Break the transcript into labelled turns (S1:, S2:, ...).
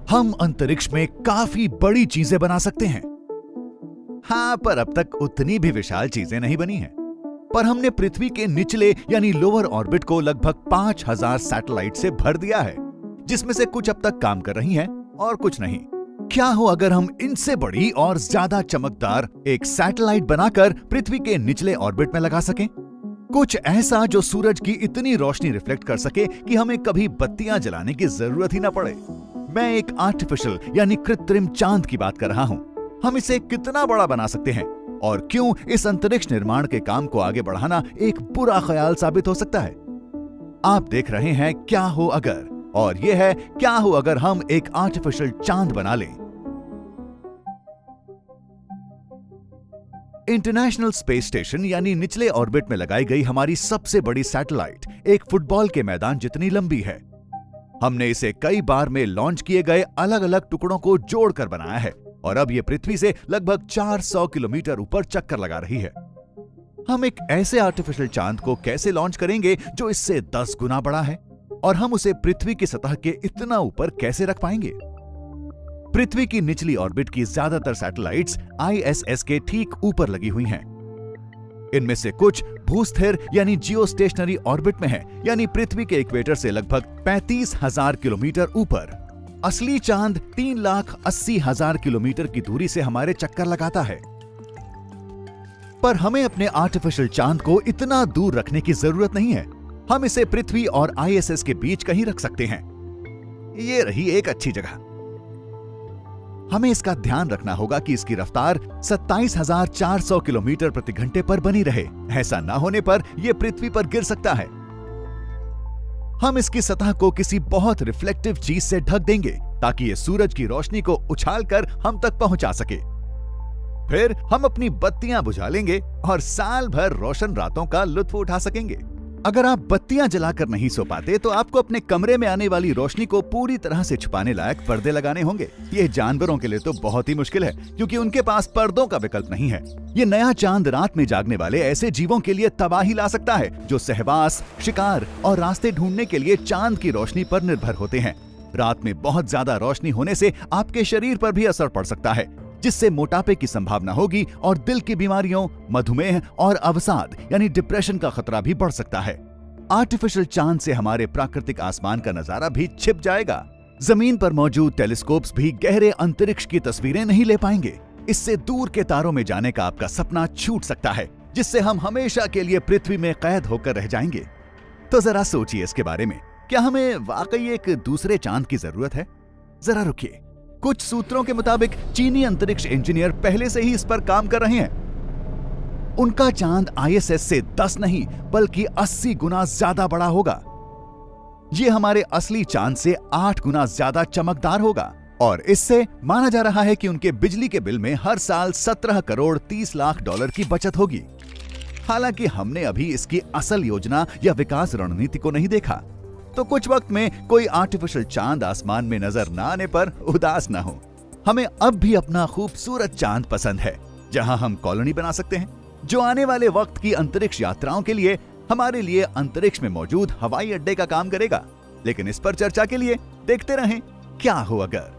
S1: हम अंतरिक्ष में काफी बड़ी चीजें बना सकते हैं। हाँ, पर अब तक उतनी भी विशाल चीजें नहीं बनी हैं। पर हमने पृथ्वी के निचले यानी लोअर ऑर्बिट को लगभग 5000 सैटेलाइट से भर दिया है, जिसमें से कुछ अब तक काम कर रही हैं और कुछ नहीं। क्या हो अगर हम इनसे बड़ी और ज्यादा चमकदार एक सैटेलाइट बनाकर पृथ्वी के निचले ऑर्बिट में लगा सकें? कुछ ऐसा जो सूरज की इतनी रोशनी रिफ्लेक्ट कर सके कि हमें कभी बत्तियां जलाने की जरूरत ही ना पड़े। मैं एक आर्टिफिशियल यानी कृत्रिम चांद की बात कर रहा हूं। हम इसे कितना बड़ा बना सकते हैं और क्यों इस अंतरिक्ष निर्माण के काम को आगे बढ़ाना एक बुरा ख्याल साबित हो सकता है? आप देख रहे हैं क्या हो अगर, और यह है क्या हो अगर हम एक आर्टिफिशियल चांद बना लें। इंटरनेशनल स्पेस स्टेशन यानी निचले ऑर्बिट में लगाई गई हमारी सबसे बड़ी सैटेलाइट एक फुटबॉल के मैदान जितनी लंबी है। हमने इसे कई बार में लॉन्च किए गए अलग अलग टुकड़ों को जोड़कर बनाया है और अब यह पृथ्वी से लगभग 400 किलोमीटर ऊपर चक्कर लगा रही है। हम एक ऐसे आर्टिफिशियल चांद को कैसे लॉन्च करेंगे जो इससे 10 गुना बड़ा है, और हम उसे पृथ्वी की सतह के इतना ऊपर कैसे रख पाएंगे? पृथ्वी की निचली ऑर्बिट की ज्यादातर सैटेलाइट्स ISS के ठीक ऊपर लगी हुई हैं। इनमें से कुछ भूस्थिर यानी जियो स्टेशनरी ऑर्बिट में है, यानी पृथ्वी के इक्वेटर से लगभग 35,000 किलोमीटर ऊपर। असली चांद 3,80,000 किलोमीटर की दूरी से हमारे चक्कर लगाता है। पर हमें अपने आर्टिफिशियल चांद को इतना दूर रखने की जरूरत नहीं है। हम इसे पृथ्वी और ISS के बीच कहीं रख सकते हैं। ये रही एक अच्छी जगह। हमें इसका ध्यान रखना होगा कि इसकी रफ्तार 27,400 किलोमीटर प्रति घंटे पर बनी रहे। ऐसा ना होने पर यह पृथ्वी पर गिर सकता है। हम इसकी सतह को किसी बहुत रिफ्लेक्टिव चीज से ढक देंगे ताकि यह सूरज की रोशनी को उछालकर हम तक पहुंचा सके। फिर हम अपनी बत्तियां बुझा लेंगे और साल भर रोशन रातों का लुत्फ उठा सकेंगे। अगर आप बत्तियां जलाकर नहीं सो पाते तो आपको अपने कमरे में आने वाली रोशनी को पूरी तरह से छुपाने लायक पर्दे लगाने होंगे। यह जानवरों के लिए तो बहुत ही मुश्किल है, क्योंकि उनके पास पर्दों का विकल्प नहीं है। ये नया चांद रात में जागने वाले ऐसे जीवों के लिए तबाही ला सकता है जो सहवास, शिकार और रास्ते ढूंढने के लिए चांद की रोशनी पर निर्भर होते हैं। रात में बहुत ज्यादा रोशनी होने से आपके शरीर पर भी असर पड़ सकता है, जिससे मोटापे की संभावना होगी और दिल की बीमारियों, मधुमेह और अवसाद यानी डिप्रेशन का खतरा भी बढ़ सकता है। आर्टिफिशियल चांद से हमारे प्राकृतिक आसमान का नजारा भी छिप जाएगा। जमीन पर मौजूद टेलीस्कोप्स भी गहरे अंतरिक्ष की तस्वीरें नहीं ले पाएंगे। इससे दूर के तारों में जाने का आपका सपना छूट सकता है, जिससे हम हमेशा के लिए पृथ्वी में कैद होकर रह जाएंगे। तो जरा सोचिए इसके बारे में। क्या हमें वाकई एक दूसरे चांद की जरूरत है? जरा रुकिए। कुछ सूत्रों के मुताबिक चीनी अंतरिक्ष इंजीनियर पहले से ही इस पर काम कर रहे हैं। उनका चांद ISS से 10 नहीं बल्कि 80 गुना ज्यादा बड़ा होगा। यह हमारे असली चांद से 8 गुना ज्यादा चमकदार होगा और इससे माना जा रहा है कि उनके बिजली के बिल में हर साल 17 करोड़ 30 लाख डॉलर की बचत होगी। हालांकि हमने अभी इसकी असल योजना या विकास रणनीति को नहीं देखा, तो कुछ वक्त में कोई आर्टिफिशियल चांद आसमान में नजर न आने पर उदास न हो। हमें अब भी अपना खूबसूरत चांद पसंद है, जहां हम कॉलोनी बना सकते हैं, जो आने वाले वक्त की अंतरिक्ष यात्राओं के लिए हमारे लिए अंतरिक्ष में मौजूद हवाई अड्डे का काम करेगा। लेकिन इस पर चर्चा के लिए देखते रहें क्या हो अगर।